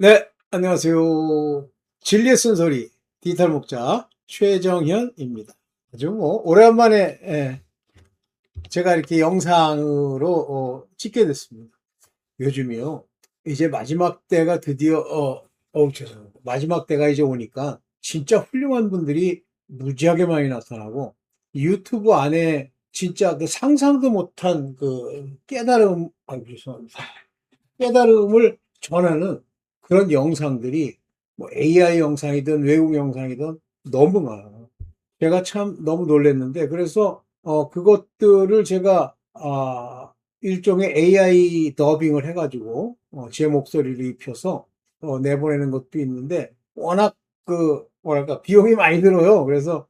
네, 안녕하세요. 진리의 쓴소리 디지털 목자 최정현입니다. 아주 오랜만에 제가 이렇게 영상으로 찍게 됐습니다. 요즘이요. 이제 마지막 때가 드디어 죄송합니다. 마지막 때가 이제 오니까 진짜 훌륭한 분들이 무지하게 많이 나타나고 유튜브 안에 진짜 그 상상도 못한 그 깨달음, 죄송합니다. 깨달음을 전하는 그런 영상들이 뭐 AI 영상이든 외국 영상이든 너무 많아요. 제가 참 너무 놀랐는데 그래서 그것들을 제가 일종의 AI 더빙을 해가지고 제 목소리를 입혀서 내보내는 것도 있는데 워낙 그 뭐랄까 비용이 많이 들어요. 그래서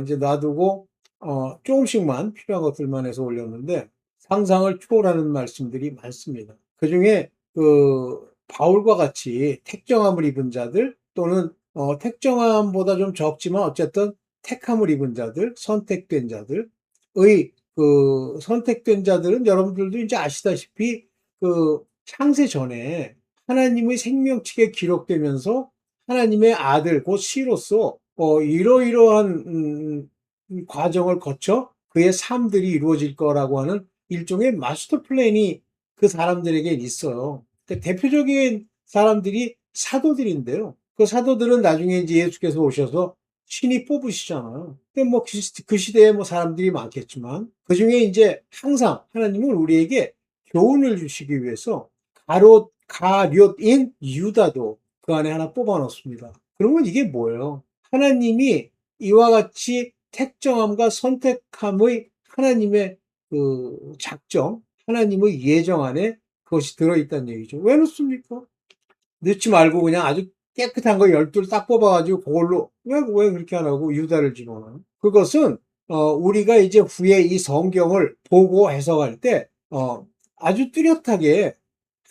이제 놔두고 조금씩만 필요한 것들만 해서 올렸는데 상상을 초월하는 말씀들이 많습니다. 그중에 그 바울과 같이 택정함을 입은 자들 또는 택정함보다 좀 적지만 어쨌든 택함을 입은 자들, 선택된 자들의 그 선택된 자들은 여러분들도 이제 아시다시피 그 창세 전에 하나님의 생명책에 기록되면서 하나님의 아들 곧 씨로서 이러이러한 과정을 거쳐 그의 삶들이 이루어질 거라고 하는 일종의 마스터 플랜이 그 사람들에게 있어요. 대표적인 사람들이 사도들인데요. 그 사도들은 나중에 이제 예수께서 오셔서 신이 뽑으시잖아요. 근데 뭐 그 시대에 뭐 사람들이 많겠지만 그 중에 이제 항상 하나님은 우리에게 교훈을 주시기 위해서 가룟인 유다도 그 안에 하나 뽑아 놓습니다. 그러면 이게 뭐예요? 하나님이 이와 같이 택정함과 선택함의 하나님의 그 작정, 하나님의 예정 안에 그것이 들어있다는 얘기죠. 왜 넣습니까? 넣지 말고 그냥 아주 깨끗한 거 12를 딱 뽑아가지고 그걸로 왜 그렇게 안 하고 유다를 집어넣어요? 그것은 우리가 이제 후에 이 성경을 보고 해석할 때 아주 뚜렷하게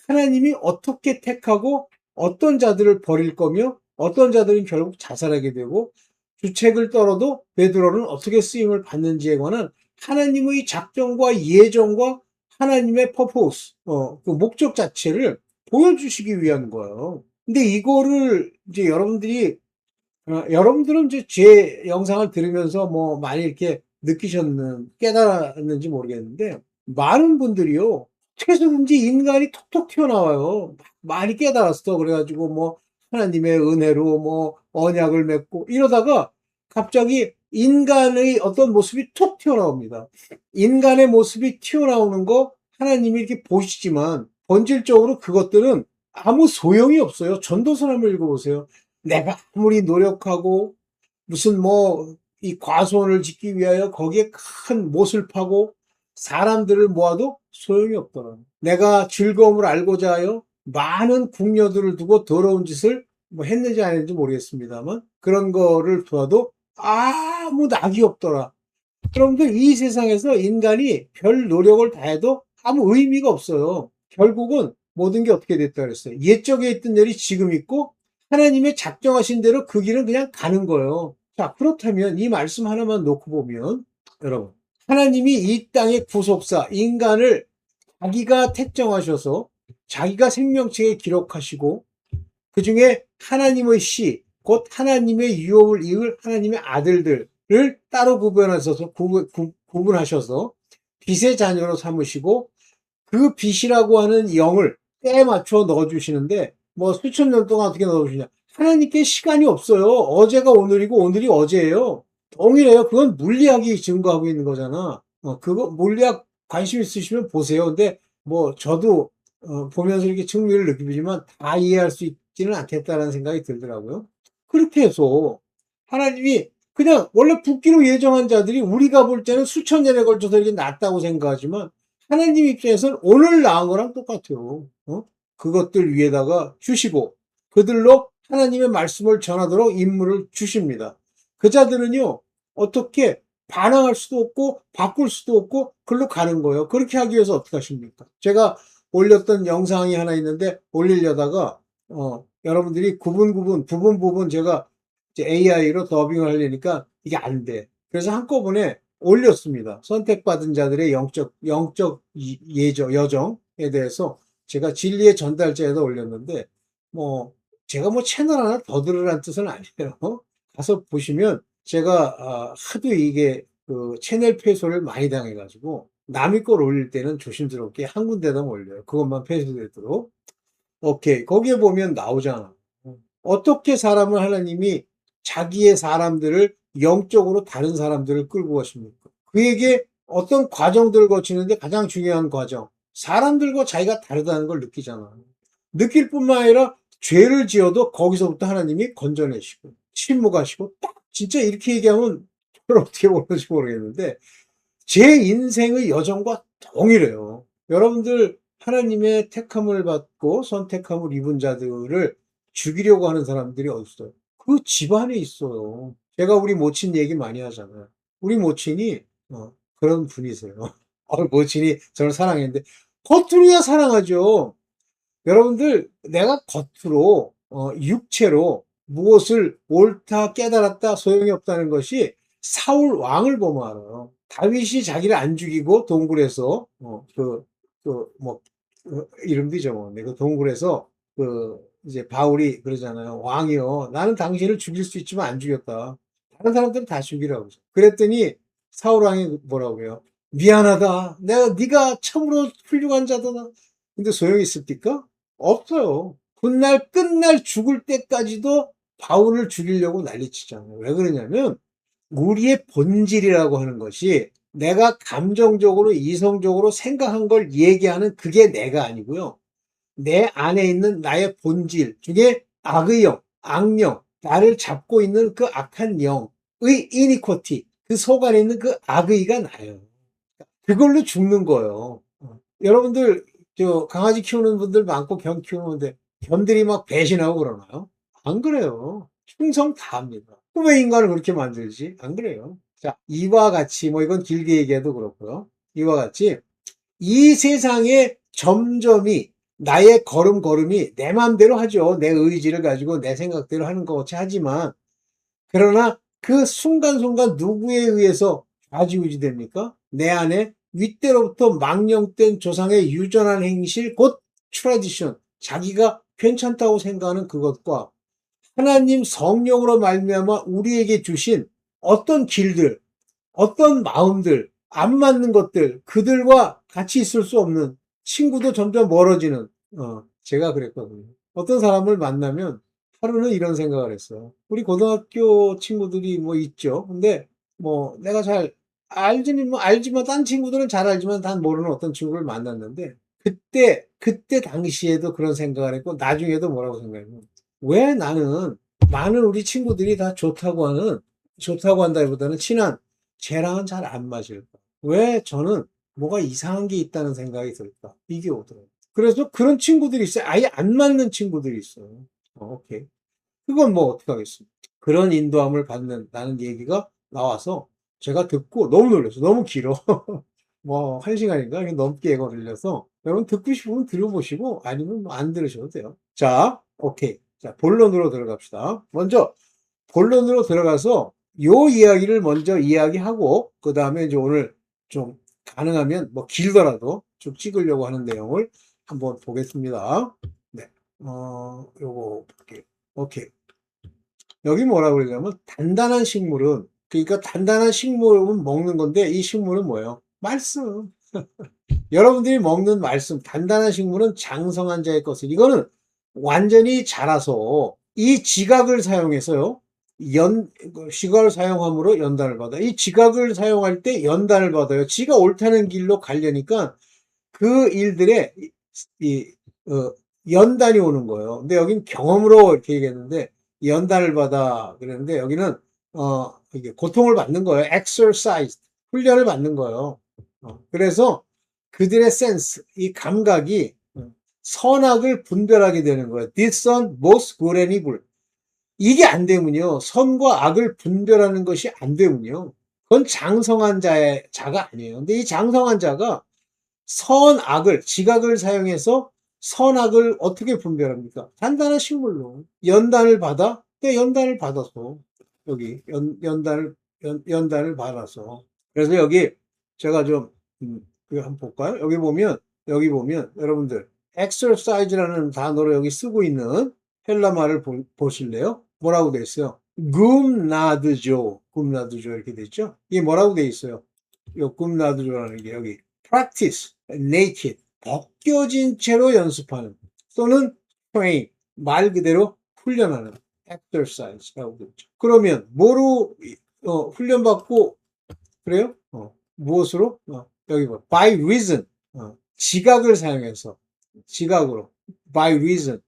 하나님이 어떻게 택하고 어떤 자들을 버릴 거며 어떤 자들은 결국 자살하게 되고 주책을 떨어도 베드로는 어떻게 쓰임을 받는지에 관한 하나님의 작정과 예정과 하나님의 퍼포스, 그 목적 자체를 보여주시기 위한 거예요. 근데 이거를 이제 여러분들은 이제 제 영상을 들으면서 뭐 많이 이렇게 깨달았는지 모르겠는데, 많은 분들이요, 어떻게든지 인간이 톡톡 튀어나와요. 많이 깨달았어. 그래가지고 뭐, 하나님의 은혜로 뭐, 언약을 맺고, 이러다가 갑자기 인간의 어떤 모습이 툭 튀어나옵니다. 인간의 모습이 튀어나오는 거 하나님이 이렇게 보시지만, 본질적으로 그것들은 아무 소용이 없어요. 전도서 한번 읽어보세요. 내가 아무리 노력하고 무슨 뭐 이 과수원을 짓기 위하여 거기에 큰 못을 파고 사람들을 모아도 소용이 없더라. 내가 즐거움을 알고자 하여 많은 궁녀들을 두고 더러운 짓을 뭐 했는지 안 했는지 모르겠습니다만 그런 거를 두어도 아무 낙이 없더라. 여러분들 이 세상에서 인간이 별 노력을 다해도 아무 의미가 없어요. 결국은 모든 게 어떻게 됐다 그랬어요. 옛적에 있던 일이 지금 있고 하나님의 작정하신 대로 그 길은 그냥 가는 거예요. 자, 그렇다면 이 말씀 하나만 놓고 보면 여러분 하나님이 이 땅의 구속사 인간을 자기가 택정하셔서 자기가 생명책에 기록하시고 그 중에 하나님의 씨, 곧 하나님의 유업을 이을 하나님의 아들들을 따로 구분하셔서, 구분하셔서 빛의 자녀로 삼으시고 그 빛이라고 하는 영을 때에 맞춰 넣어주시는데 뭐 수천 년 동안 어떻게 넣어주시냐. 하나님께 시간이 없어요. 어제가 오늘이고 오늘이 어제예요. 동일해요. 그건 물리학이 증거하고 있는 거잖아. 그거 물리학 관심 있으시면 보세요. 근데 뭐 저도 보면서 이렇게 흥미를 느끼지만 다 이해할 수 있지는 않겠다라는 생각이 들더라고요. 그렇게 해서 하나님이 그냥 원래 붓기로 예정한 자들이 우리가 볼 때는 수천 년에 걸쳐서 이렇게 낫다고 생각하지만 하나님 입장에서는 오늘 낳은 거랑 똑같아요. 그것들 위에다가 주시고 그들로 하나님의 말씀을 전하도록 임무를 주십니다. 그 자들은요 어떻게 반항할 수도 없고 바꿀 수도 없고 글로 가는 거예요. 그렇게 하기 위해서 어떻게 하십니까? 제가 올렸던 영상이 하나 있는데 올리려다가 여러분들이 부분 제가 이제 AI로 더빙을 하려니까 이게 안 돼. 그래서 한꺼번에 올렸습니다. 선택받은 자들의 영적 여정에 대해서 제가 진리의 전달자에다 올렸는데, 뭐, 제가 뭐 채널 하나 더 들으라는 뜻은 아니에요. 가서 보시면 제가 하도 이게 그 채널 폐소를 많이 당해가지고 남의 걸 올릴 때는 조심스럽게 한 군데다 올려요. 그것만 폐쇄되도록. 오케이. 거기에 보면 나오잖아. 어떻게 사람을 하나님이 자기의 사람들을 영적으로 다른 사람들을 끌고 가십니까? 그에게 어떤 과정들을 거치는데 가장 중요한 과정. 사람들과 자기가 다르다는 걸 느끼잖아. 느낄 뿐만 아니라 죄를 지어도 거기서부터 하나님이 건져내시고 침묵하시고 딱 진짜 이렇게 얘기하면 그걸 어떻게 보는지 모르겠는데 제 인생의 여정과 동일해요. 여러분들 하나님의 택함을 받고 선택함을 입은 자들을 죽이려고 하는 사람들이 어딨어요? 그 집안에 있어요. 제가 우리 모친 얘기 많이 하잖아요. 우리 모친이 그런 분이세요. 모친이 저를 사랑했는데 겉으로야 사랑하죠. 여러분들 내가 겉으로 육체로 무엇을 옳다 깨달았다 소용이 없다는 것이 사울 왕을 보면 알아요. 다윗이 자기를 안 죽이고 동굴에서 그뭐 이름도 잊어먹었네. 그 동굴에서 그 이제 바울이 그러잖아요. 왕이요. 나는 당신을 죽일 수 있지만 안 죽였다. 다른 사람들은 다 죽이라고. 그랬더니 사울 왕이 뭐라고 해요? 미안하다. 네가 참으로 훌륭한 자다. 근데 소용이 있습니까? 없어요. 훗날 끝날 죽을 때까지도 바울을 죽이려고 난리치잖아요. 왜 그러냐면 우리의 본질이라고 하는 것이 내가 감정적으로 이성적으로 생각한 걸 얘기하는 그게 내가 아니고요. 내 안에 있는 나의 본질 중에 악의 영, 악령, 나를 잡고 있는 그 악한 영의 이니코티, 그 속 안에 있는 그 악의가 나요. 그걸로 죽는 거예요. 여러분들 저 강아지 키우는 분들 많고 겸 키우는데 겸들이 막 배신하고 그러나요? 안 그래요. 충성 다 합니다. 왜 인간을 그렇게 만들지? 안 그래요. 자, 이와 같이 뭐 이건 길게 얘기해도 그렇고요. 이와 같이 이 세상의 점점이 나의 걸음걸음이 내 마음대로 하죠. 내 의지를 가지고 내 생각대로 하는 것 같이 하지만 그러나 그 순간순간 누구에 의해서 좌지우지 됩니까? 내 안에 윗대로부터 망령된 조상의 유전한 행실, 곧 트래디션, 자기가 괜찮다고 생각하는 그것과 하나님 성령으로 말미암아 우리에게 주신 어떤 길들, 어떤 마음들, 안 맞는 것들, 그들과 같이 있을 수 없는 친구도 점점 멀어지는, 제가 그랬거든요. 어떤 사람을 만나면 하루는 이런 생각을 했어요. 우리 고등학교 친구들이 뭐 있죠. 근데 뭐 내가 잘 알지만 딴 친구들은 잘 알지만 단 모르는 어떤 친구를 만났는데 그때 당시에도 그런 생각을 했고 나중에도 뭐라고 생각했냐면 왜 나는 많은 우리 친구들이 다 좋다고 한다기보다는 친한 쟤랑은 잘 안 맞을까? 왜 저는 뭐가 이상한 게 있다는 생각이 들까? 이게 오더라고요. 그래서 그런 친구들이 있어요. 아예 안 맞는 친구들이 있어요. 오케이. 그건 뭐 어떻게 하겠습니까? 그런 인도함을 받는 나는 얘기가 나와서 제가 듣고 너무 놀랐어요. 너무 길어. 뭐, 한 시간인가? 넘게 걸려서 여러분 듣고 싶으면 들어보시고 아니면 뭐 안 들으셔도 돼요. 자, 오케이. 자, 본론으로 들어갑시다. 먼저 본론으로 들어가서 요 이야기를 먼저 이야기하고 그 다음에 이제 오늘 좀 가능하면 뭐 길더라도 쭉 찍으려고 하는 내용을 한번 보겠습니다. 네, 요거 볼게요. 오케이. 여기 뭐라고 그러냐면 단단한 식물은 그러니까 단단한 식물은 먹는 건데 이 식물은 뭐예요? 말씀. 여러분들이 먹는 말씀, 단단한 식물은 장성한 자의 것을 이거는 완전히 자라서 이 지각을 사용해서요. 지각을 사용함으로 연단을 받아. 이 지각을 사용할 때 연단을 받아요. 지가 옳다는 길로 가려니까 그 일들에 이, 어, 연단이 오는 거예요. 근데 여긴 경험으로 이렇게 얘기했는데 연단을 받아 그랬는데 여기는 이게 고통을 받는 거예요. exercise 훈련을 받는 거예요. 그래서 그들의 센스, 이 감각이 선악을 분별하게 되는 거예요. discern both good and evil. 이게 안 되면요. 선과 악을 분별하는 것이 안 되면요. 그건 장성한 자가 아니에요. 근데 이 장성한 자가 선악을, 지각을 사용해서 선악을 어떻게 분별합니까? 단단한 식물로. 연단을 받아? 네, 연단을 받아서. 여기, 연단을 받아서. 그래서 여기 제가 좀, 이거 한번 볼까요? 여기 보면, 여러분들, exercise라는 단어로 여기 쓰고 있는 헬라 말을 보실래요? 뭐라고 돼 있어요? 굼나드조, 굼나드조 이렇게 돼 있죠? 이게 뭐라고 돼 있어요? 이 굼나드조라는 게 여기 practice, naked, 벗겨진 채로 연습하는 또는 train, 말 그대로 훈련하는 exercise라고 되어 있죠. 그러면 뭐로 훈련받고 그래요? 무엇으로? 여기 봐. by reason, 지각을 사용해서 지각으로 by reason,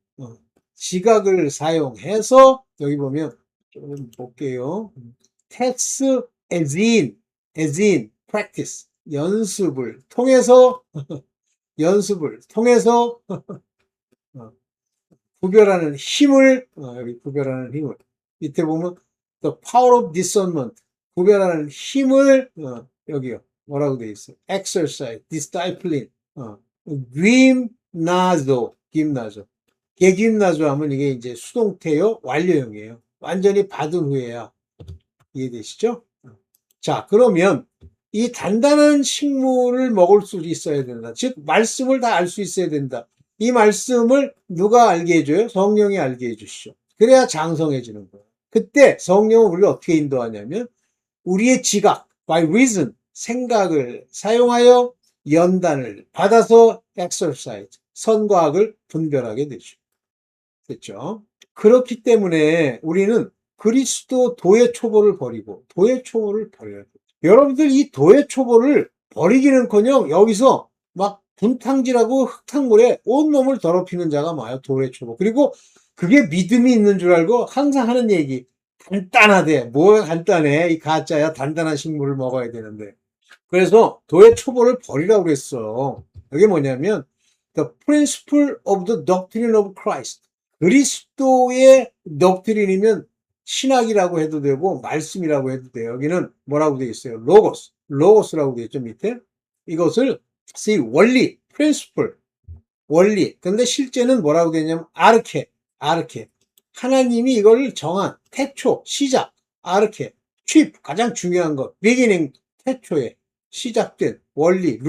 지각을 사용해서 여기 보면 좀 볼게요. text as in practice 연습을 통해서 연습을 통해서 구별하는 힘을 여기 구별하는 힘을 밑에 보면 the power of discernment 구별하는 힘을 여기요 뭐라고 되어 있어요? exercise, discipline, gymnazo 개김나조 하면 이게 이제 수동태요 완료형이에요. 완전히 받은 후에야 이해되시죠? 자 그러면 이 단단한 식물을 먹을 수 있어야 된다. 즉 말씀을 다 알 수 있어야 된다. 이 말씀을 누가 알게 해줘요? 성령이 알게 해주시죠. 그래야 장성해지는 거예요. 그때 성령은 우리를 어떻게 인도하냐면 우리의 지각, by reason, 생각을 사용하여 연단을 받아서 exercise, 선과 악을 분별하게 되죠. 됐죠? 그렇기 때문에 우리는 그리스도 도의 초보를 버리고 도의 초보를 버려야 돼요. 여러분들 이 도의 초보를 버리기는커녕 여기서 막 분탕질하고 흙탕물에 온몸을 더럽히는 자가 많아요. 도의 초보. 그리고 그게 믿음이 있는 줄 알고 항상 하는 얘기 간단하대. 뭐가 간단해? 이 가짜야. 단단한 식물을 먹어야 되는데. 그래서 도의 초보를 버리라고 그랬어. 이게 뭐냐면 The principle of the doctrine of Christ. 그리스도의 덕트린이면 신학이라고 해도 되고 말씀이라고 해도 돼요. 여기는 뭐라고 되어 있어요? 로고스. 로고스라고 되어 있죠, 밑에. 이것을 see 원리, principle, 원리. 근데 실제는 뭐라고 되냐면 아르케, 아르케. 하나님이 이걸 정한 태초, 시작, 아르케, 취입, 가장 중요한 것, beginning, 태초에 시작된 원리,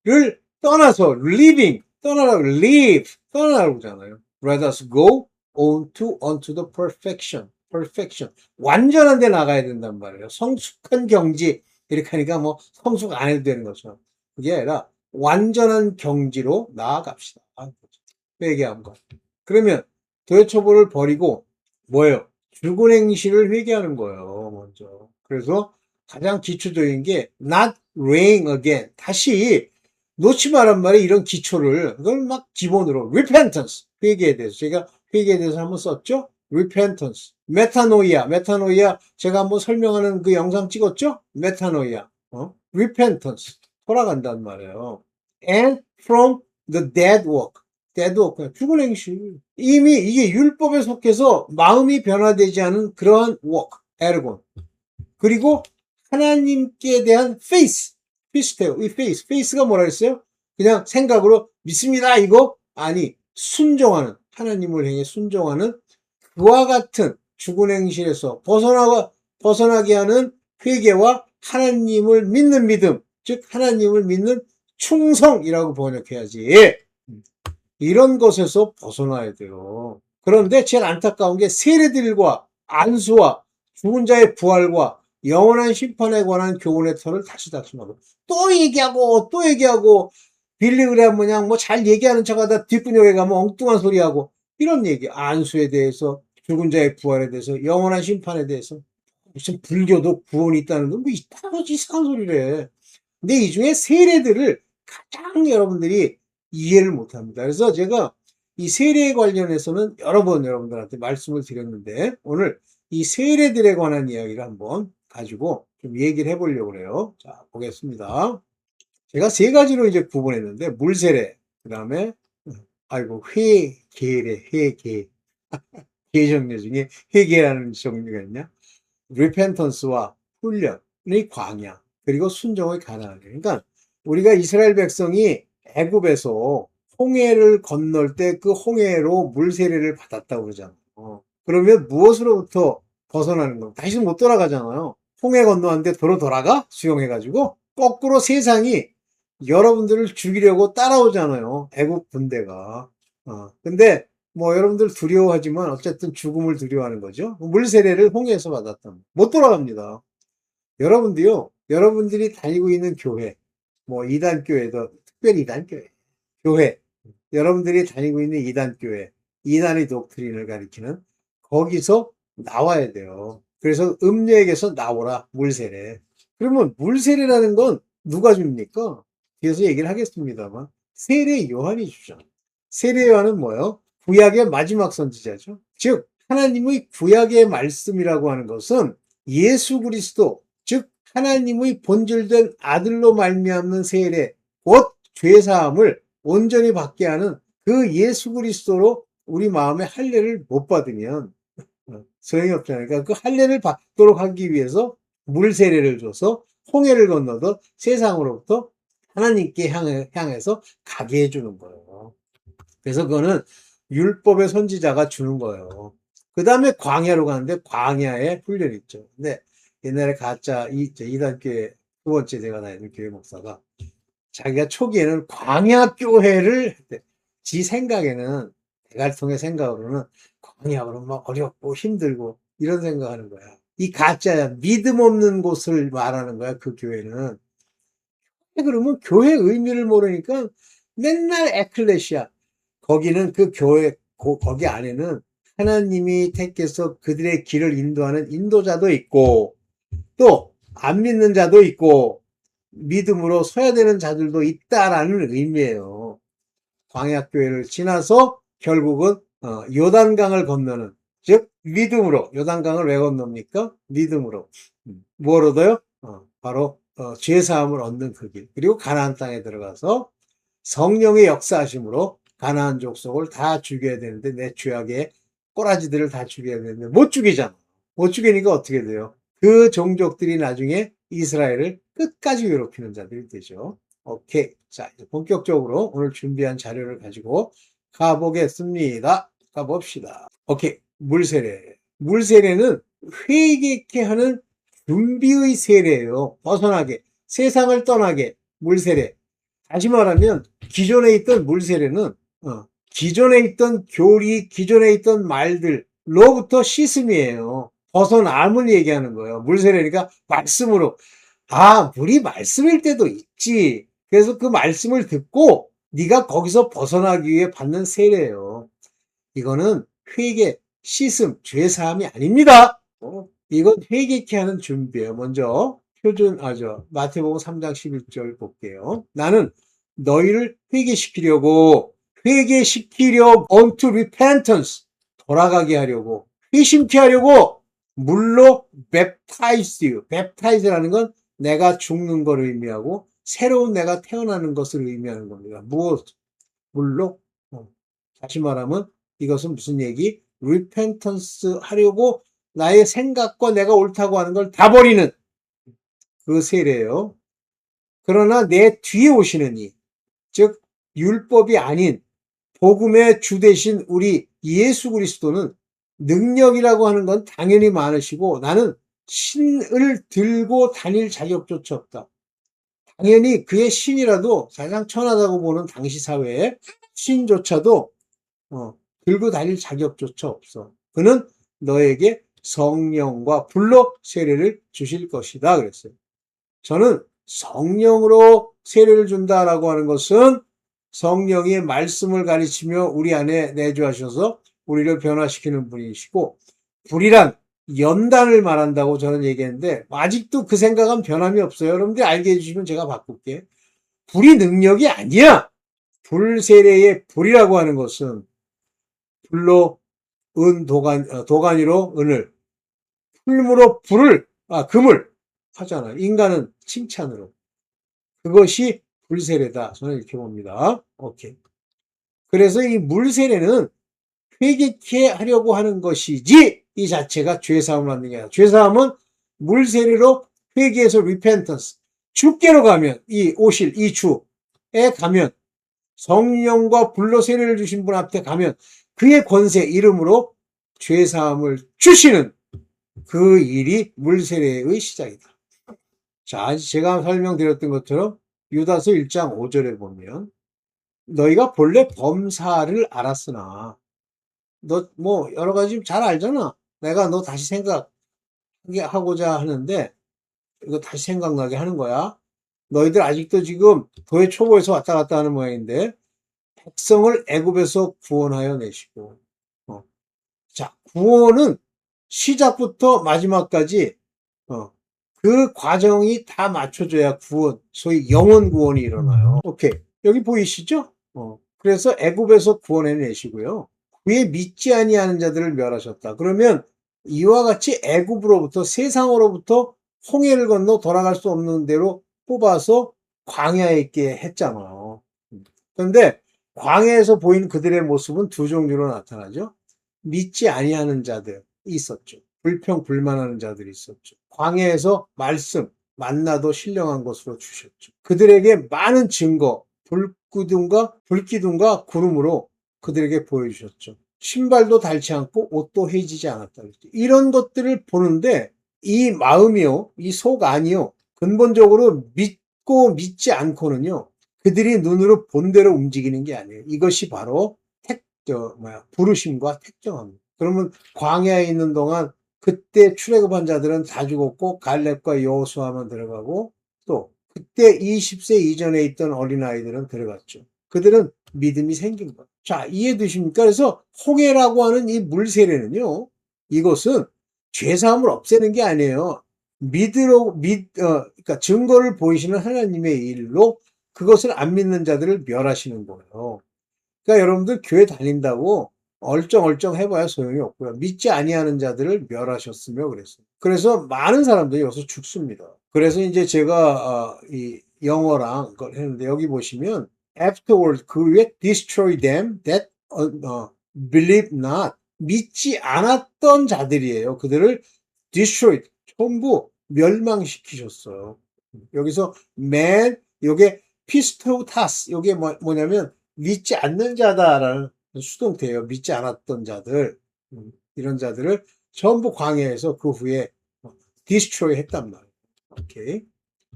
룰을 떠나서 living, 떠나라고 live, 떠나라고 하잖아요. Let us go on to unto the perfection, perfection. 완전한 데 나가야 된단 말이에요. 성숙한 경지 이렇게 하니까 뭐 성숙 안 해도 되는 것처럼 그게 아니라 완전한 경지로 나아갑시다. 회개한 것. 그러면 도의초보를 버리고 뭐예요? 죽은 행실을 회개하는 거예요. 먼저. 그래서 가장 기초적인 게 not reign again. 다시 놓지 말란 말이에요. 이런 기초를. 그걸 막 기본으로 repentance. 회개에 대해서. 제가 회개에 대해서 한번 썼죠? repentance. 메타노이아. 메타노이아 제가 한번 설명하는 그 영상 찍었죠? 메타노이아. repentance. 돌아간단 말이에요. and from the dead work. dead work. 죽은 행실. 이미 이게 율법에 속해서 마음이 변화되지 않은 그러한 work. 에르곤. 그리고 하나님께 대한 faith. 피스테오. 이 faith. faith가 뭐라 했어요? 그냥 생각으로 믿습니다. 이거? 아니. 순종하는. 하나님을 향해 순종하는 그와 같은 죽은 행실에서 벗어나게 하는 회개와 하나님을 믿는 믿음, 즉 하나님을 믿는 충성이라고 번역해야지. 이런 것에서 벗어나야 돼요. 그런데 제일 안타까운 게 세례들과 안수와 죽은 자의 부활과 영원한 심판에 관한 교훈의 털을 다시 다툼하고 또 얘기하고 또 얘기하고 빌리그레한 그냥 뭐 잘 얘기하는 척하다 뒷구녕에 가면 엉뚱한 소리하고 이런 얘기 안수에 대해서 죽은 자의 부활에 대해서 영원한 심판에 대해서 무슨 불교도 구원이 있다는 건 뭐 이상한 소리래. 근데 이 중에 세례들을 가장 여러분들이 이해를 못합니다. 그래서 제가 이 세례에 관련해서는 여러 번 여러분들한테 말씀을 드렸는데 오늘 이 세례들에 관한 이야기를 한번 가지고 좀 얘기를 해보려고 해요. 자, 보겠습니다. 제가 세 가지로 이제 구분했는데 물세례, 그 다음에 아이고 회개래, 회개. 개종류 중에 회개라는 종류가 있냐? repentance와 훈련의 광야, 그리고 순종의 가나안. 그러니까 우리가 이스라엘 백성이 애굽에서 홍해를 건널 때 그 홍해로 물세례를 받았다고 그러잖아요. 그러면 무엇으로부터 벗어나는 거? 다시는 못 돌아가잖아요. 홍해 건너는데 도로 돌아가? 수용해가지고 거꾸로 세상이 여러분들을 죽이려고 따라오잖아요. 애국 군대가. 근데 뭐 여러분들 두려워하지만 어쨌든 죽음을 두려워하는 거죠. 물세례를 홍해에서 받았던 못 돌아갑니다. 여러분도요. 여러분들이 다니고 있는 교회, 뭐 이단 교회도 특별히 이단 교회, 여러분들이 다니고 있는 이단 교회, 이단의 독트린을 가리키는 거기서 나와야 돼요. 그래서 음녀에게서 나오라 물세례. 그러면 물세례라는 건 누가 줍니까? 뒤에서 얘기를 하겠습니다만 세례 요한이 주죠. 세례 요한은 뭐예요? 구약의 마지막 선지자죠. 즉 하나님의 구약의 말씀이라고 하는 것은 예수 그리스도, 즉 하나님의 본질된 아들로 말미암는 세례, 곧 죄사함을 온전히 받게 하는 그 예수 그리스도로 우리 마음에 할례를 못 받으면 소용이 없잖아요. 그러니까 그 할례를 받도록 하기 위해서 물 세례를 줘서 홍해를 건너서 세상으로부터 하나님께 향해서 가게 해주는 거예요. 그래서 그거는 율법의 선지자가 주는 거예요. 그 다음에 광야로 가는데 광야에 훈련이 있죠. 근데 옛날에 가짜 이단교회 두 번째 제가 다니는 교회 목사가 자기가 초기에는 광야교회를 했대. 지 생각에는 대갈통의 생각으로는 광야로 막 어렵고 힘들고 이런 생각하는 거야. 이 가짜야. 믿음 없는 곳을 말하는 거야. 그 교회는. 그러면 교회 의미를 모르니까 맨날 에클레시아. 거기는 그 교회 거기 안에는 하나님이 택해서 그들의 길을 인도하는 인도자도 있고 또 안 믿는 자도 있고 믿음으로 서야 되는 자들도 있다라는 의미예요. 광야교회를 지나서 결국은 요단강을 건너는, 즉 믿음으로. 요단강을 왜 건넙니까? 믿음으로. 뭘 얻어요? 바로 죄사함을 얻는 그 길. 그리고 가나안 땅에 들어가서 성령의 역사하심으로 가나안 족속을 다 죽여야 되는데, 내 죄악의 꼬라지들을 다 죽여야 되는데 못 죽이잖아. 못 죽이니까 어떻게 돼요? 그 종족들이 나중에 이스라엘을 끝까지 괴롭히는 자들이 되죠. 오케이. 자, 이제 본격적으로 오늘 준비한 자료를 가지고 가보겠습니다. 가봅시다. 오케이. 물세례. 물세례는 회개케 하는 준비의 세례예요. 벗어나게. 세상을 떠나게. 물세례. 다시 말하면 기존에 있던 물세례는 기존에 있던 교리, 기존에 있던 말들로부터 씻음이에요. 벗어남을 얘기하는 거예요. 물세례니까 말씀으로. 물이 말씀일 때도 있지. 그래서 그 말씀을 듣고 네가 거기서 벗어나기 위해 받는 세례예요. 이거는 회개, 씻음, 죄사함이 아닙니다. 이건 회개케 하는 준비예요. 먼저 마태복음 3장 11절 볼게요. 나는 너희를 회개시키려 unto repentance, 돌아가게 하려고, 회심케 하려고 물로 baptize you. baptize라는 건 내가 죽는 걸 의미하고 새로운 내가 태어나는 것을 의미하는 겁니다. 무엇? 물로? 다시 말하면 이것은 무슨 얘기? repentance 하려고 나의 생각과 내가 옳다고 하는 걸 다 버리는 그 세례예요. 그러나 내 뒤에 오시는 이, 즉 율법이 아닌 복음의 주 되신 우리 예수 그리스도는 능력이라고 하는 건 당연히 많으시고 나는 신을 들고 다닐 자격조차 없다. 당연히 그의 신이라도 가장 천하다고 보는 당시 사회에 신조차도 들고 다닐 자격조차 없어. 그는 너에게 성령과 불로 세례를 주실 것이다 그랬어요. 저는 성령으로 세례를 준다라고 하는 것은 성령이 말씀을 가르치며 우리 안에 내주하셔서 우리를 변화시키는 분이시고, 불이란 연단을 말한다고 저는 얘기했는데 아직도 그 생각은 변함이 없어요. 여러분들이 알게 해주시면 제가 바꿀게. 불이 능력이 아니야. 불세례의 불이라고 하는 것은 불로 도가니로 은을, 풀무로 금을 하잖아요. 인간은 칭찬으로. 그것이 불세례다. 저는 이렇게 봅니다. 오케이. 그래서 이 물세례는 회개케 하려고 하는 것이지 이 자체가 죄사함을 받는 게 아니라, 죄사함은 물세례로 회개해서 repentance, 주께로 가면, 이 주에 가면, 성령과 불로 세례를 주신 분 앞에 가면 그의 권세 이름으로 죄사함을 주시는 그 일이 물세례의 시작이다. 자, 제가 설명드렸던 것처럼 유다서 1장 5절에 보면 너희가 본래 범사를 알았으나 너 뭐 여러 가지 잘 알잖아. 내가 너 다시 생각하게 하고자 하는데 이거 다시 생각나게 하는 거야. 너희들 아직도 지금 도의 초보에서 왔다 갔다 하는 모양인데 백성을 애굽에서 구원하여 내시고 자, 구원은 시작부터 마지막까지 그 과정이 다 맞춰져야 구원, 소위 영혼 구원이 일어나요. 오케이. 여기 보이시죠? 그래서 애굽에서 구원해 내시고요. 그에 믿지 아니하는 자들을 멸하셨다. 그러면 이와 같이 애굽으로부터 세상으로부터 홍해를 건너 돌아갈 수 없는 대로 뽑아서 광야에 있게 했잖아요. 그런데 광야에서 보인 그들의 모습은 두 종류로 나타나죠. 믿지 아니하는 자들이 있었죠. 불평 불만하는 자들이 있었죠. 광야에서 말씀 만나도 신령한 것으로 주셨죠. 그들에게 많은 증거 불기둥과 구름으로 그들에게 보여주셨죠. 신발도 닳지 않고 옷도 해지지 않았다. 이런 것들을 보는데 이 마음이요, 이 속 안이요, 근본적으로 믿고 믿지 않고는요, 그들이 눈으로 본 대로 움직이는 게 아니에요. 이것이 바로 부르심과 택정합니다. 그러면 광야에 있는 동안 그때 출애굽한 자들은 다 죽었고 갈렙과 여호수아만 들어가고 또 그때 20세 이전에 있던 어린아이들은 들어갔죠. 그들은 믿음이 생긴 거예요. 자, 이해되십니까? 그래서 홍해라고 하는 이 물세례는요, 이것은 죄사함을 없애는 게 아니에요. 그러니까 증거를 보이시는 하나님의 일로 그것을 안 믿는 자들을 멸하시는 거예요. 그러니까 여러분들 교회 다닌다고 얼쩡얼쩡 해봐야 소용이 없고요. 믿지 아니하는 자들을 멸하셨으며 그랬어요. 그래서 많은 사람들이 여기서 죽습니다. 그래서 이제 제가 이 영어랑 그걸 했는데 여기 보시면 afterward 그 위에 destroy them that believe not 믿지 않았던 자들이에요. 그들을 destroy 전부 멸망시키셨어요. 여기서 man 요게 피스토타스 요게 뭐냐면 믿지 않는 자다라는 수동태예요. 믿지 않았던 자들 이런 자들을 전부 광야에서 그 후에 디스트로이 했단 말이에요. 오케이.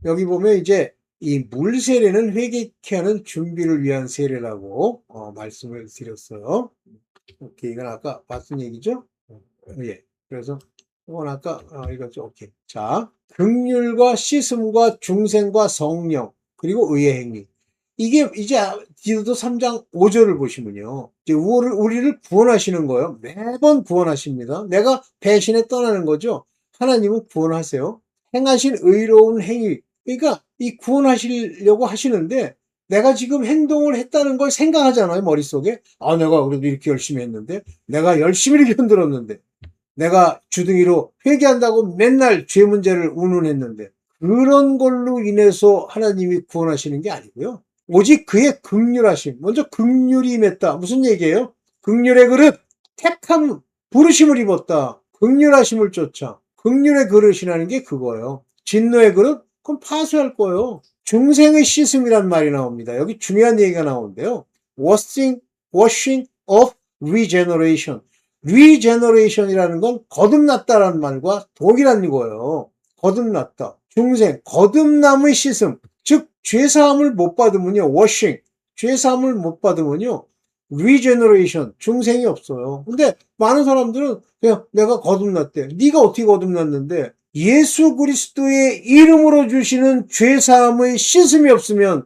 여기 보면 이제 이 물세례는 회개케 하는 준비를 위한 세례라고 말씀을 드렸어요. 오케이. 이건 아까 봤던 얘기죠? 예. 그래서 이건 아까 이거죠. 오케이. 자, 긍휼과 씻음과 중생과 성령 그리고 의의 행위. 이게 이제 디도서 3장 5절을 보시면요. 이제 우리를 구원하시는 거예요. 매번 구원하십니다. 내가 배신에 떠나는 거죠. 하나님은 구원하세요. 행하신 의로운 행위. 그러니까 이 구원하시려고 하시는데 내가 지금 행동을 했다는 걸 생각하잖아요. 머릿속에. 아, 내가 그래도 이렇게 열심히 했는데 내가 열심히 이렇게 흔들었는데 내가 주둥이로 회개한다고 맨날 죄 문제를 운운했는데 그런 걸로 인해서 하나님이 구원하시는 게 아니고요. 오직 그의 긍휼하심. 먼저 긍휼이 임했다. 무슨 얘기예요? 긍휼의 그릇, 택함, 부르심을 입었다. 긍휼하심을 쫓아. 긍휼의 그릇이라는 게 그거예요. 진노의 그릇? 그럼 파쇄할 거예요. 중생의 씻음이란 말이 나옵니다. 여기 중요한 얘기가 나오는데요. washing of regeneration. regeneration이라는 건 거듭났다라는 말과 동일한 거예요. 거듭났다. 중생, 거듭남의 씻음. 즉 죄사함을 못 받으면요. washing, 죄사함을 못 받으면요. regeneration, 중생이 없어요. 근데 많은 사람들은 그냥 내가 거듭났대. 네가 어떻게 거듭났는데 예수 그리스도의 이름으로 주시는 죄사함의 씻음이 없으면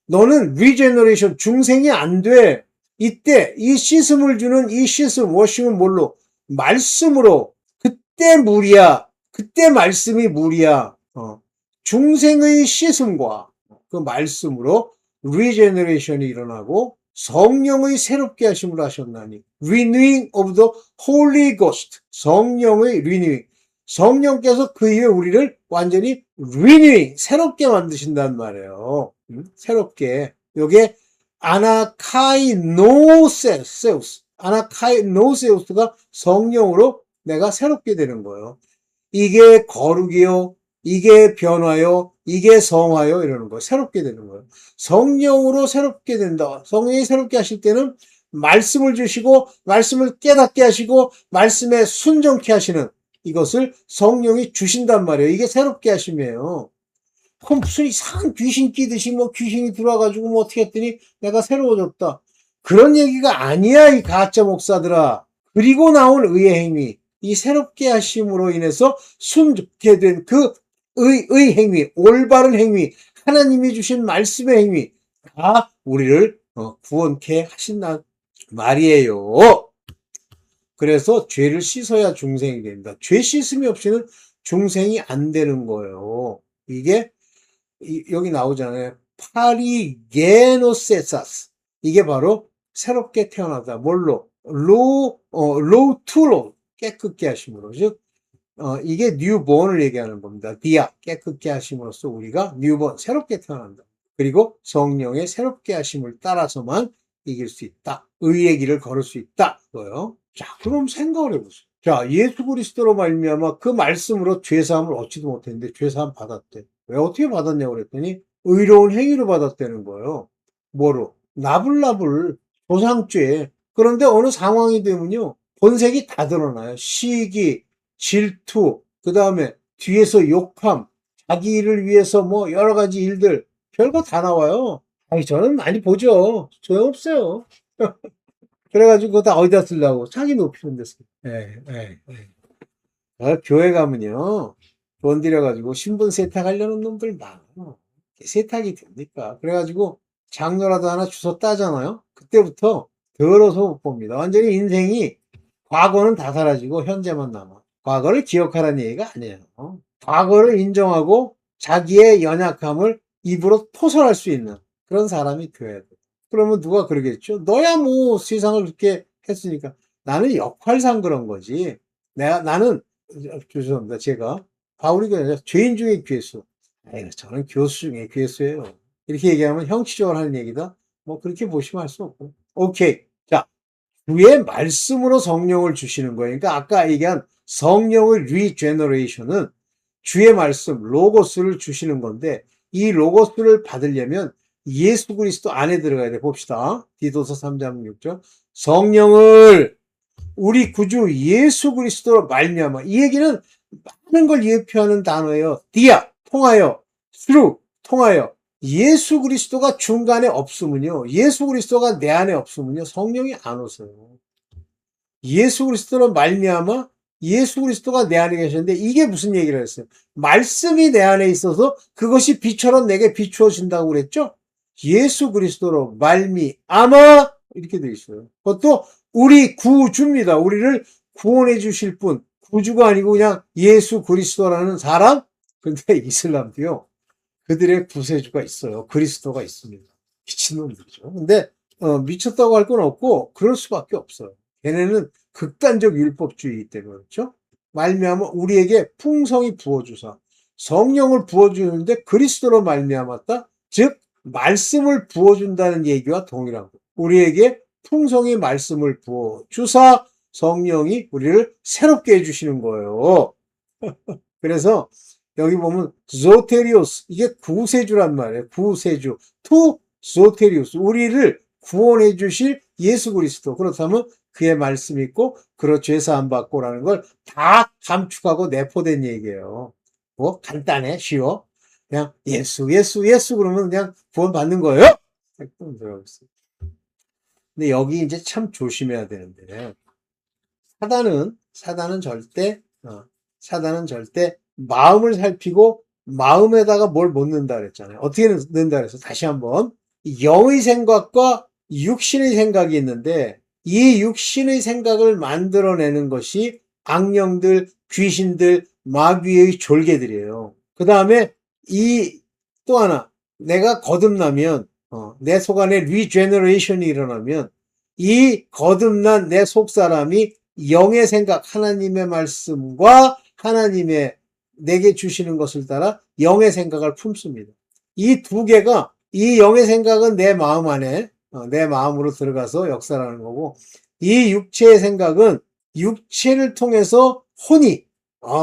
너는 regeneration, 중생이 안 돼. 이때 이 씻음을 주는 이 씻음, 워싱은 뭘로? 말씀으로. 그때 물이야. 그때 말씀이 물이야. 중생의 씻음과 그 말씀으로 리제너레이션이 일어나고 성령의 새롭게 하심을 하셨나니 renewing of the Holy Ghost 성령의 renewing 성령께서 그 이후에 우리를 완전히 renewing 새롭게 만드신단 말이에요. 새롭게 요게 아나카이노세우스가 성령으로 내가 새롭게 되는 거예요. 이게 거룩이요, 이게 변화요, 이게 성화요 이러는 거예요. 새롭게 되는 거예요. 성령으로 새롭게 된다. 성령이 새롭게 하실 때는 말씀을 주시고 말씀을 깨닫게 하시고 말씀에 순종케 하시는 이것을 성령이 주신단 말이에요. 이게 새롭게 하심이에요. 그럼 무슨 이상한 귀신 끼듯이 뭐 귀신이 들어와가지고 뭐 어떻게 했더니 내가 새로워졌다. 그런 얘기가 아니야, 이 가짜 목사들아. 그리고 나온 의의 행위, 이 새롭게 하심으로 인해서 순종게 된 그 의 행위, 올바른 행위, 하나님이 주신 말씀의 행위, 다 우리를 구원케 하신다는 말이에요. 그래서 죄를 씻어야 중생이 됩니다. 죄 씻음이 없이는 중생이 안 되는 거예요. 이게 여기 나오잖아요. 파리게노세사스. 이게 바로 새롭게 태어나다. 뭘로? 로투로 깨끗게 하심으로. 즉, 이게 뉴본을 얘기하는 겁니다. 디아, 깨끗게 하심으로써 우리가 뉴본, 새롭게 태어난다. 그리고 성령의 새롭게 하심을 따라서만 이길 수 있다. 의의 길을 걸을 수 있다. 그거요. 자, 그럼 생각을 해보세요. 자, 예수 그리스도로 말미암아 그 말씀으로 죄사함을 얻지도 못했는데 죄사함 받았대. 왜 어떻게 받았냐고 그랬더니 의로운 행위로 받았다는 거예요. 뭐로? 나불나불 조상죄. 그런데 어느 상황이 되면요. 본색이 다 드러나요. 시기, 질투, 그 다음에 뒤에서 욕함, 자기 일을 위해서 뭐 여러 가지 일들, 별거 다 나와요. 아니, 저는 많이 보죠. 소용없어요. 그래가지고 그거 다 어디다 쓰려고? 자기 높이는 데서. 예, 예, 예. 교회 가면요. 돈 들여가지고 신분 세탁하려는 놈들 많아. 세탁이 됩니까? 그래가지고 장로라도 하나 주워 따잖아요. 그때부터 더러워서 못 봅니다. 완전히 인생이 과거는 다 사라지고 현재만 남아. 과거를 기억하라는 얘기가 아니에요. 과거를 인정하고 자기의 연약함을 입으로 토설할 수 있는 그런 사람이 돼야 돼. 그러면 누가 그러겠죠? 너야 뭐 세상을 그렇게 했으니까. 나는 역할상 그런 거지. 나는, 죄송합니다. 제가 바울이 아니라 죄인 중에 괴수. 에이, 저는 교수 중에 괴수예요. 이렇게 얘기하면 형식적으로 하는 얘기다. 뭐 그렇게 보시면 할 수 없고. 오케이. 자, 주의 말씀으로 성령을 주시는 거예요. 그러니까 아까 얘기한 성령의 리제너레이션은 주의 말씀, 로고스를 주시는 건데 이 로고스를 받으려면 예수 그리스도 안에 들어가야 돼. 봅시다. 디도서 3장 6절. 성령을 우리 구주 예수 그리스도로 말미암아. 이 얘기는 많은 걸 예표하는 단어예요. 디아, 통하여, through, 통하여. 예수 그리스도가 중간에 없으면요. 예수 그리스도가 내 안에 없으면요. 성령이 안 오세요. 예수 그리스도로 말미암아 예수 그리스도가 내 안에 계셨는데 이게 무슨 얘기를 했어요? 말씀이 내 안에 있어서 그것이 빛처럼 내게 비추어진다고 그랬죠? 예수 그리스도로 말미암아 이렇게 돼 있어요. 그것도 우리 구주입니다. 우리를 구원해 주실 분. 구주가 아니고 그냥 예수 그리스도라는 사람? 근데 이슬람도요. 그들의 구세주가 있어요. 그리스도가 있습니다. 미친놈들이죠. 근데 미쳤다고 할 건 없고 그럴 수밖에 없어요. 걔네는 극단적 율법주의이기 때문에 그렇죠. 말미암아 우리에게 풍성히 부어주사 성령을 부어주는데 그리스도로 말미암았다. 즉 말씀을 부어준다는 얘기와 동일하고 우리에게 풍성히 말씀을 부어주사 성령이 우리를 새롭게 해주시는 거예요. 그래서 여기 보면 조테리오스 이게 구세주란 말이에요. 구세주 투 조테리오스 우리를 구원해 주실 예수 그리스도. 그렇다면 그의 말씀이 있고 그로 죄사함 받고라는 걸 다 감축하고 내포된 얘기예요. 뭐 간단해 쉬워. 그냥 예수 예수 예수 그러면 그냥 구원 받는 거예요. 근데 여기 이제 참 조심해야 되는데 사단은 절대 마음을 살피고 마음에다가 뭘 못 넣는다 그랬잖아요. 어떻게 넣는다 그래서 다시 한번 영의 생각과 육신의 생각이 있는데 이 육신의 생각을 만들어내는 것이 악령들, 귀신들, 마귀의 졸개들이에요. 그 다음에 이 또 하나 내가 거듭나면 내 속 안에 리제너레이션이 일어나면 이 거듭난 내 속 사람이 영의 생각, 하나님의 말씀과 하나님의 내게 주시는 것을 따라 영의 생각을 품습니다. 이 두 개가 이 영의 생각은 내 마음 안에 내 마음으로 들어가서 역사하는 거고 이 육체의 생각은 육체를 통해서 혼이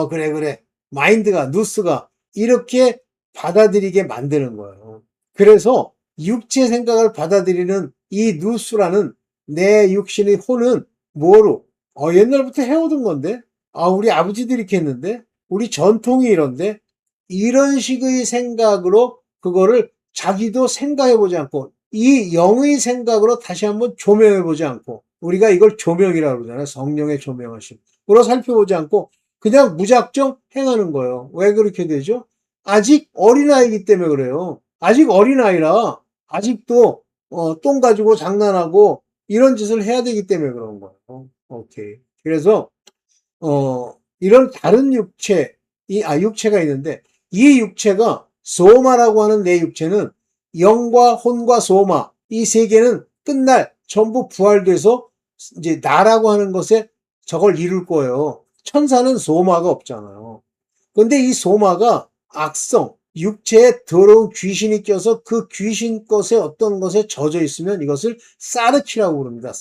그래 마인드가 누스가 이렇게 받아들이게 만드는 거예요. 그래서 육체 생각을 받아들이는 이 누스라는 내 육신의 혼은 뭐로? 옛날부터 해오던 건데 우리 아버지들이 이렇게 했는데 우리 전통이 이런데 이런 식의 생각으로 그거를 자기도 생각해보지 않고 이 영의 생각으로 다시 한번 조명해보지 않고 우리가 이걸 조명이라고 그러잖아요. 성령의 조명하심. 그걸 살펴보지 않고 그냥 무작정 행하는 거예요. 왜 그렇게 되죠? 아직 어린아이기 때문에 그래요. 아직 어린아이라 아직도 똥 가지고 장난하고 이런 짓을 해야 되기 때문에 그런 거예요. 오케이. 그래서 이런 다른 육체가 있는데 이 육체가 소마라고 하는 내 육체는 영과 혼과 소마 이 세 개는 끝날 전부 부활돼서 이제 나라고 하는 것에 저걸 이룰 거예요. 천사는 소마가 없잖아요. 근데 이 소마가 악성, 육체에 더러운 귀신이 껴서 그 귀신 것에 어떤 것에 젖어 있으면 이것을 사르키라고 부릅니다.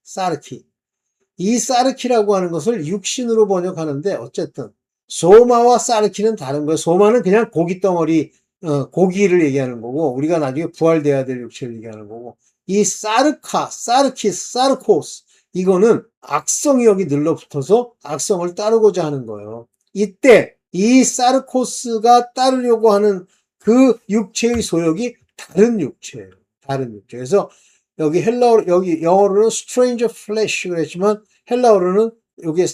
사르키. 이 사르키라고 하는 것을 육신으로 번역하는데 어쨌든 소마와 사르키는 다른 거예요. 소마는 그냥 고기 덩어리, 고기를 얘기하는 거고 우리가 나중에 부활돼야 될 육체를 얘기하는 거고 이 사르코스 이거는 악성이 여기 늘러붙어서 악성을 따르고자 하는 거예요. 이때 이 사르코스가 따르려고 하는 그 육체의 소역이 다른 육체예요. 다른 육체. 그래서 여기 여기 영어로는 stranger flesh 그랬지만 헬라어로는 요게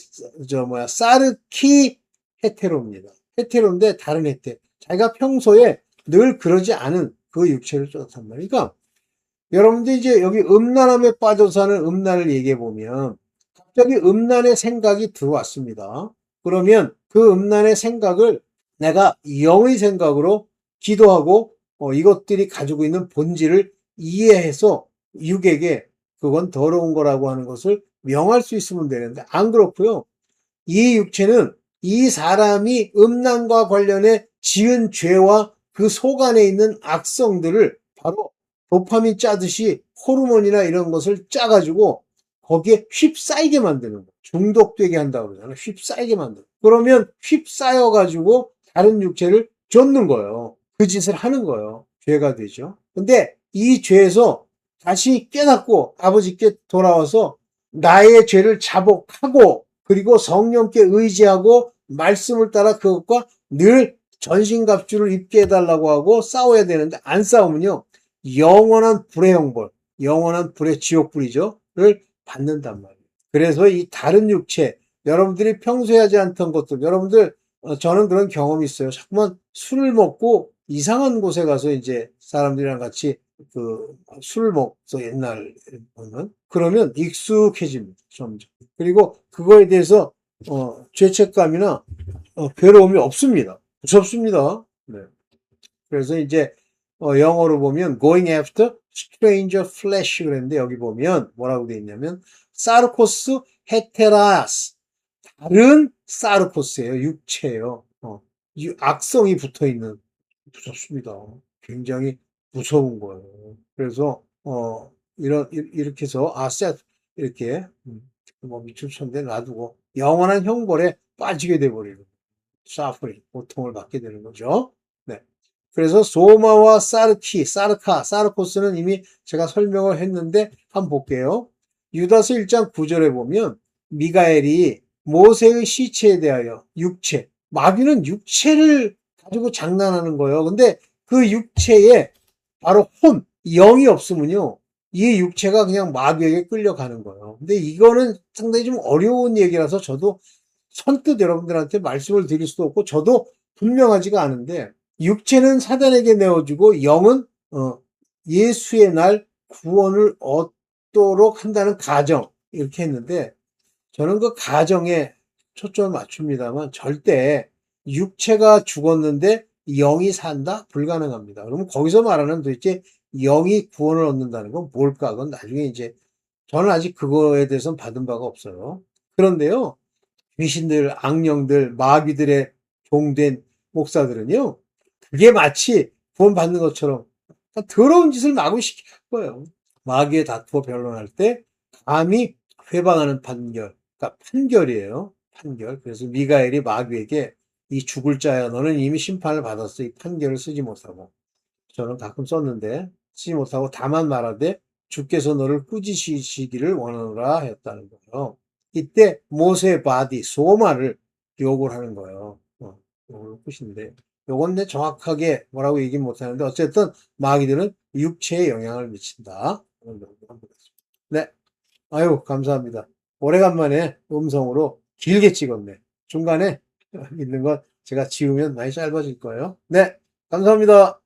사르키 헤테로입니다. 헤테로인데 다른 헤테. 자기가 평소에 늘 그러지 않은 그 육체를 쫓았단 말이에요. 그러니까 여러분들 이제 여기 음란함에 빠져서 하는 음란을 얘기해 보면 갑자기 음란의 생각이 들어왔습니다. 그러면 그 음란의 생각을 내가 영의 생각으로 기도하고 이것들이 가지고 있는 본질을 이해해서 육에게 그건 더러운 거라고 하는 것을 명할 수 있으면 되는데 안 그렇고요. 이 육체는 이 사람이 음란과 관련해 지은 죄와 그 속 안에 있는 악성들을 바로 도파민 짜듯이 호르몬이나 이런 것을 짜가지고 거기에 휩싸이게 만드는 거예요. 중독되게 한다고 그러잖아요. 휩싸이게 만드는 거예요. 그러면 휩싸여가지고 다른 육체를 쫓는 거예요. 그 짓을 하는 거예요. 죄가 되죠. 근데 이 죄에서 다시 깨닫고 아버지께 돌아와서 나의 죄를 자복하고 그리고 성령께 의지하고 말씀을 따라 그것과 늘 전신갑주를 입게 해달라고 하고 싸워야 되는데 안 싸우면요. 영원한 불의 형벌, 영원한 불의 지옥불이죠. 를 받는단 말이에요. 그래서 이 다른 육체, 여러분들이 평소에 하지 않던 것들, 여러분들, 저는 그런 경험이 있어요. 자꾸만 술을 먹고 이상한 곳에 가서 이제 사람들이랑 같이 술을 먹서 옛날 보면 그러면 익숙해집니다. 점점. 그리고 그거에 대해서 죄책감이나 괴로움이 없습니다. 무섭습니다. 네. 그래서 이제 영어로 보면 going after stranger flesh 그랬는데 여기 보면 뭐라고 되어 있냐면 사르코스 헤테라스 다른 사르코스예요. 육체예요. 악성이 붙어 있는 무섭습니다. 굉장히 무서운 거예요. 그래서 이렇게 해서 이렇게 뭐 미출천대 놔두고 영원한 형벌에 빠지게 돼버리는 사프링 고통을 받게 되는 거죠. 네. 그래서 소마와 사르코스는 이미 제가 설명을 했는데 한번 볼게요. 유다서 1장 9절에 보면 미가엘이 모세의 시체에 대하여 육체, 마귀는 육체를 가지고 장난하는 거예요. 근데 그 육체에 바로 영이 없으면요. 이 육체가 그냥 마귀에게 끌려가는 거예요. 근데 이거는 상당히 좀 어려운 얘기라서 저도 선뜻 여러분들한테 말씀을 드릴 수도 없고 저도 분명하지가 않은데 육체는 사단에게 내어주고 영은 예수의 날 구원을 얻도록 한다는 가정 이렇게 했는데 저는 그 가정에 초점을 맞춥니다만 절대 육체가 죽었는데 영이 산다? 불가능합니다. 그러면 거기서 말하는 도대체 영이 구원을 얻는다는 건 뭘까? 그건 나중에 이제 저는 아직 그거에 대해서는 받은 바가 없어요. 그런데요. 귀신들, 악령들, 마귀들의 종된 목사들은요. 그게 마치 구원 받는 것처럼 더러운 짓을 마구 시키는 거예요. 마귀의 다투어 변론할 때 감히 회방하는 판결. 그러니까 판결이에요. 판결. 그래서 미가엘이 마귀에게 이 죽을 자야 너는 이미 심판을 받았어. 이 판결을 쓰지 못하고. 저는 가끔 썼는데 쓰지 못하고 다만 말하되 주께서 너를 꾸짖으시기를 원하노라 했다는 거예요. 이때 모세의 바디, 소마를 욕을 하는 거예요. 욕을 끝인데 요건 내 정확하게 뭐라고 얘기 못하는데 어쨌든 마귀들은 육체에 영향을 미친다. 네. 아유, 감사합니다. 오래간만에 음성으로 길게 찍었네. 중간에 있는 건 제가 지우면 많이 짧아질 거예요. 네, 감사합니다.